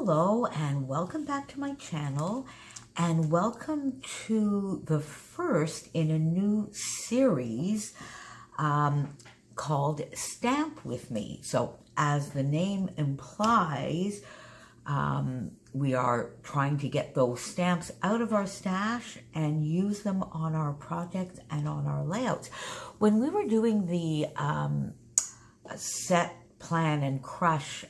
Hello and welcome back to my channel, and welcome to the first in a new series called Stamp With Me. So as the name implies, we are trying to get those stamps out of our stash and use them on our projects and on our layouts. When we were doing the set, plan, and crush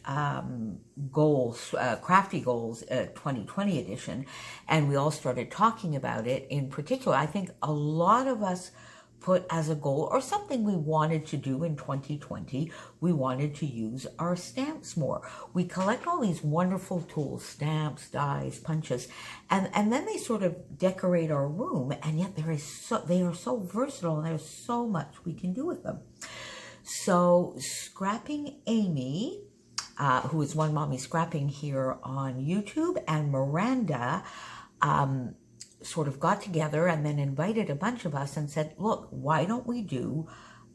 goals, crafty goals 2020 edition, and we all started talking about it, in particular, I think a lot of us put as a goal, or something we wanted to do in 2020, we wanted to use our stamps more. We collect all these wonderful tools, stamps, dies, punches, and then they sort of decorate our room, and yet they are so versatile, and there's so much we can do with them. So Scrapping Amy, who is One Mommy Scrapping here on YouTube, and Miranda sort of got together and then invited a bunch of us and said, look, why don't we do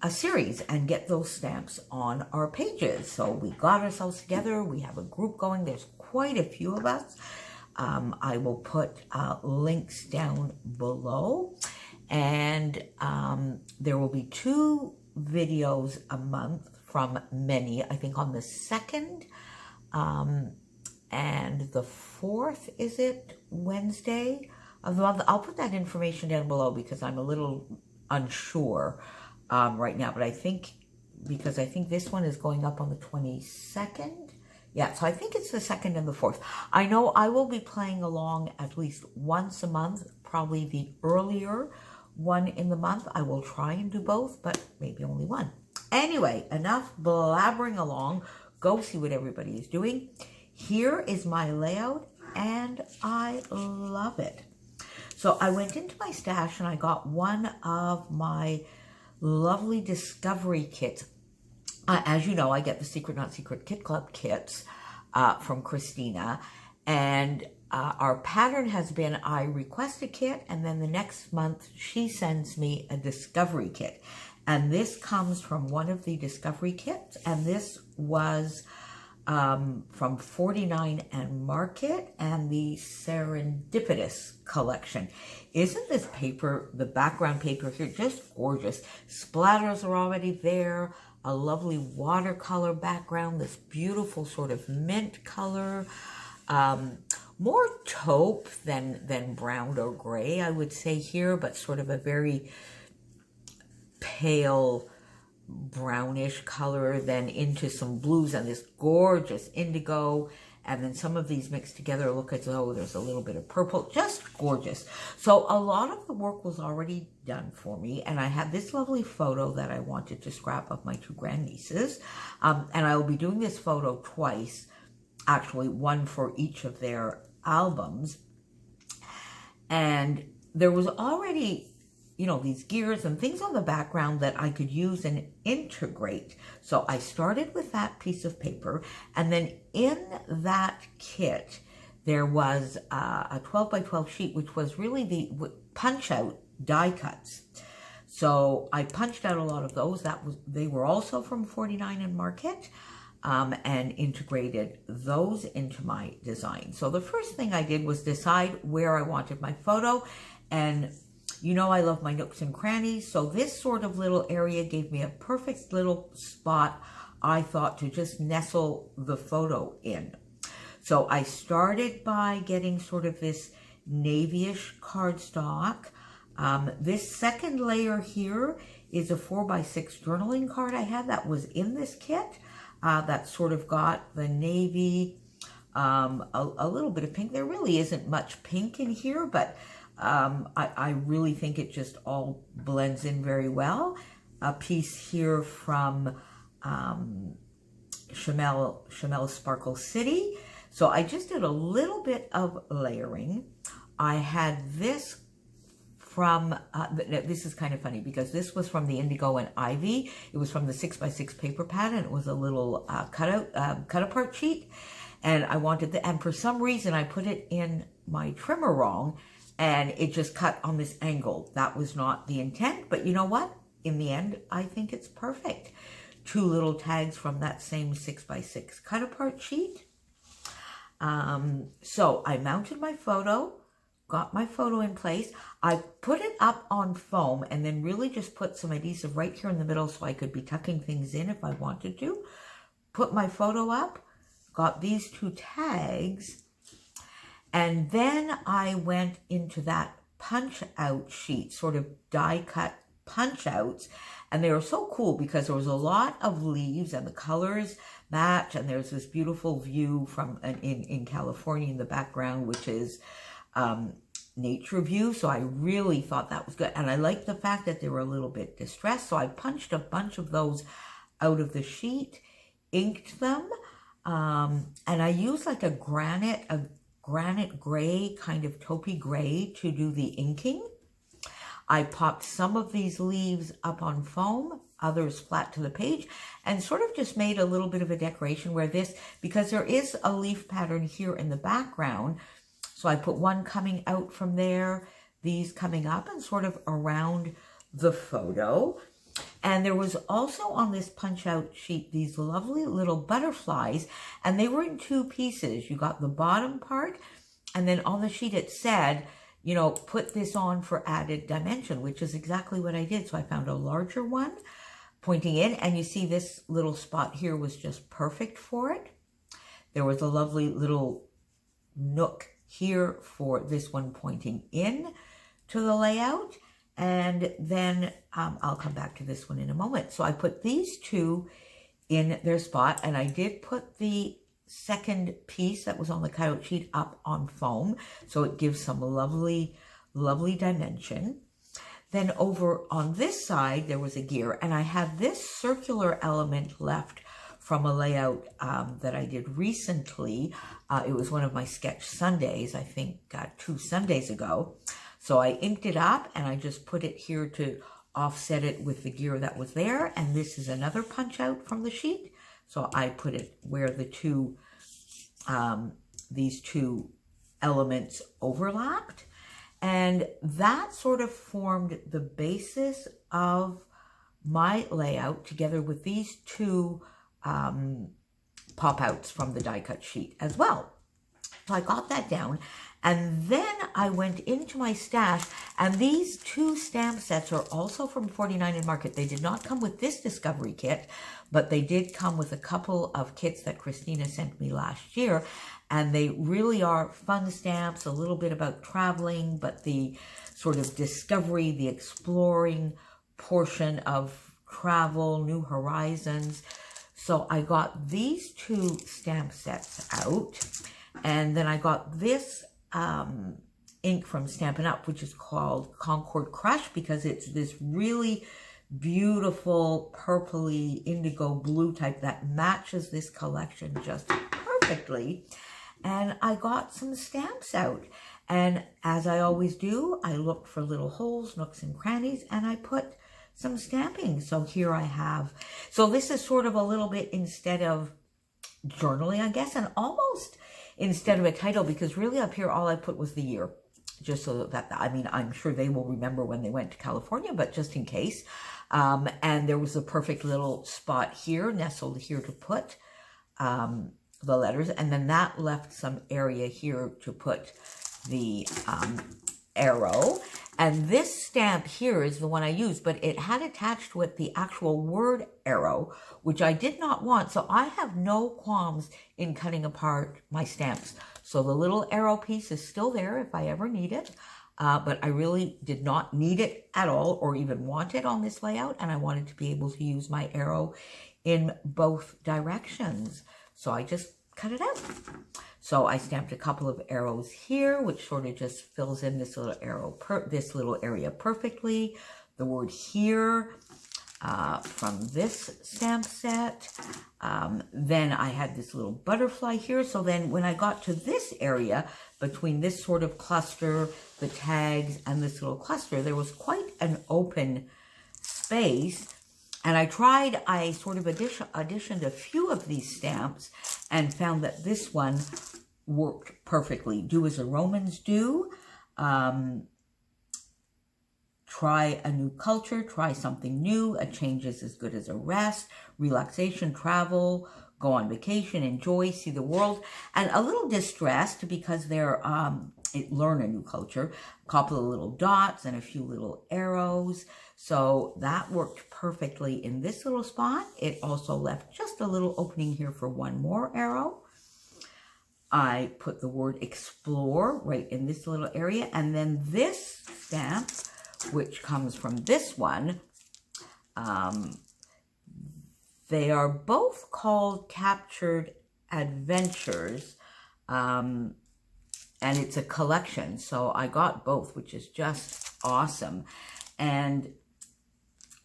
a series and get those stamps on our pages? So we got ourselves together. We have a group going. There's quite a few of us. I will put links down below. And there will be 2 videos a month from many, I think on the 2nd and the 4th, is it Wednesday of the month? I'll put that information down below because I'm a little unsure right now, but I think, because I think this one is going up on the 22nd. Yeah, so I think it's the 2nd and the 4th. I know I will be playing along at least once a month, probably the earlier one in the month. I will try and do both, but maybe only one. Anyway, enough blabbering along. Go see what everybody is doing. Here is my layout, and I love it. So I went into my stash and I got one of my lovely discovery kits. As you know, I get the Secret Not Secret Kit Club kits from Christina, and our pattern has been I request a kit, and then the next month she sends me a discovery kit. And this comes from one of the discovery kits, and this was from 49 and Market and the Serendipitous collection. Isn't this paper, the background paper here, just gorgeous? Splatters are already there. A lovely watercolor background, this beautiful sort of mint color. More taupe than brown or gray, I would say here, but sort of a very pale brownish color, then into some blues and this gorgeous indigo, and then some of these mixed together look as though there's a little bit of purple. Just gorgeous. So a lot of the work was already done for me, and I had this lovely photo that I wanted to scrap of my 2 grandnieces, and I will be doing this photo twice, actually one for each of their albums. And there was already, you know, these gears and things on the background that I could use and integrate. So I started with that piece of paper, and then in that kit there was a 12 by 12 sheet, which was really the punch out die cuts. So I punched out a lot of those. They were also from 49 and Market, and integrated those into my design. So the first thing I did was decide where I wanted my photo, and you know I love my nooks and crannies, so this sort of little area gave me a perfect little spot, I thought, to just nestle the photo in. So I started by getting sort of this navy-ish cardstock. This second layer here is a 4x6 journaling card I had that was in this kit. That sort of got the navy, a little bit of pink. There really isn't much pink in here, but I really think it just all blends in very well. A piece here from Chamel Sparkle City. So I just did a little bit of layering. I had this from, this is kind of funny because this was from the Indigo and Ivy. It was from the 6x6 paper pad, and it was a little cut apart sheet. And I wanted and for some reason I put it in my trimmer wrong, and it just cut on this angle. That was not the intent, but you know what? In the end, I think it's perfect. 2 little tags from that same 6x6 cut apart sheet. So I mounted my photo, got my photo in place. I put it up on foam and then really just put some adhesive right here in the middle so I could be tucking things in if I wanted to. Put my photo up, got these two tags, and then I went into that punch out sheet, sort of die cut punch outs, and they were so cool because there was a lot of leaves and the colors match, and there's this beautiful view from in California in the background, which is nature view. So I really thought that was good, and I liked the fact that they were a little bit distressed. So I punched a bunch of those out of the sheet, inked them, and I used like a granite gray, kind of taupey gray, to do the inking. I popped some of these leaves up on foam, others flat to the page, and sort of just made a little bit of a decoration where this, because there is a leaf pattern here in the background, so I put one coming out from there, these coming up and sort of around the photo. And there was also on this punch out sheet these lovely little butterflies, and they were in two pieces. You got the bottom part, and then on the sheet it said, you know, put this on for added dimension, which is exactly what I did. So I found a larger one pointing in, and you see this little spot here was just perfect for it. There was a lovely little nook here for this one pointing in to the layout. And then I'll come back to this one in a moment. So I put these two in their spot, and I did put the second piece that was on the cutout sheet up on foam, so it gives some lovely dimension. Then over on this side there was a gear, and I had this circular element left from a layout that I did recently. It was one of my sketch Sundays, I think 2 Sundays ago. So I inked it up and I just put it here to offset it with the gear that was there. And this is another punch out from the sheet. So I put it where the two, these two elements overlapped. And that sort of formed the basis of my layout together with these two pop-outs from the die cut sheet as well. So I got that down, and then I went into my stash, and these two stamp sets are also from 49 and Market. They did not come with this discovery kit, but they did come with a couple of kits that Christina sent me last year, and they really are fun stamps, a little bit about traveling, but the sort of discovery, the exploring portion of travel, new horizons. So I got these two stamp sets out, and then I got this ink from Stampin' Up, which is called Concord Crush, because it's this really beautiful purpley indigo blue type that matches this collection just perfectly. And I got some stamps out, and as I always do, I looked for little holes, nooks and crannies, and I put some stamping. So here I have, so this is sort of a little bit instead of journaling, I guess, and almost instead of a title, because really up here all I put was the year, just so that, I mean, I'm sure they will remember when they went to California, but just in case. And there was a perfect little spot here, nestled here, to put the letters, and then that left some area here to put the arrow. And this stamp here is the one I used, but it had attached with the actual word arrow, which I did not want. So I have no qualms in cutting apart my stamps. So the little arrow piece is still there if I ever need it. But I really did not need it at all or even want it on this layout. And I wanted to be able to use my arrow in both directions. So I just cut it out. So I stamped a couple of arrows here, which sort of just fills in this little arrow, this little area perfectly. The word here from this stamp set. Then I had this little butterfly here. So then when I got to this area, between this sort of cluster, the tags, and this little cluster, there was quite an open space. And I sort of auditioned a few of these stamps and found that this one worked perfectly. Do as the Romans do. Try a new culture. Try something new. A change is as good as a rest. Relaxation, travel, go on vacation, enjoy, see the world, and a little distressed because they're learn a new culture. A couple of little dots and a few little arrows. So that worked perfectly in this little spot. It also left just a little opening here for one more arrow. I put the word explore right in this little area. And then this stamp, which comes from this one, they are both called Captured Adventures. And it's a collection. So I got both, which is just awesome. And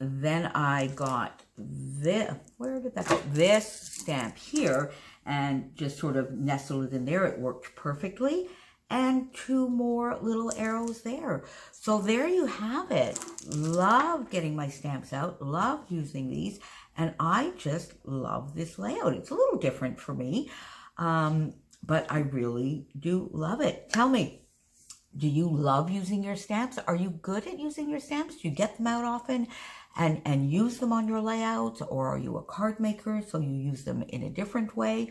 then I got this, where did that go? This stamp here, and just sort of nestled it in there. It worked perfectly. And two more little arrows there. So there you have it. Love getting my stamps out. Love using these. And I just love this layout. It's a little different for me. But I really do love it. Tell me, do you love using your stamps? Are you good at using your stamps? Do you get them out often and use them on your layouts? Or are you a card maker, so you use them in a different way?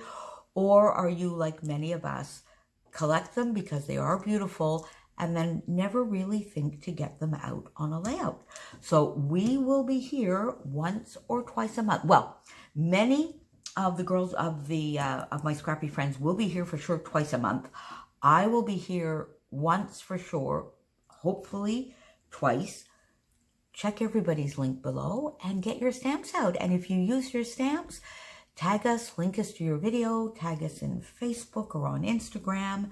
Or are you, like many of us, collect them because they are beautiful and then never really think to get them out on a layout? So we will be here once or twice a month. Well, many of the girls of my scrappy friends will be here for sure twice a month. I will be here once for sure, hopefully twice. Check everybody's link below and get your stamps out. And if you use your stamps, tag us, link us to your video, tag us in Facebook or on Instagram,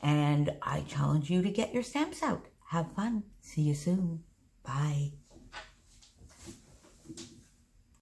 and I challenge you to get your stamps out. Have fun. See you soon. Bye.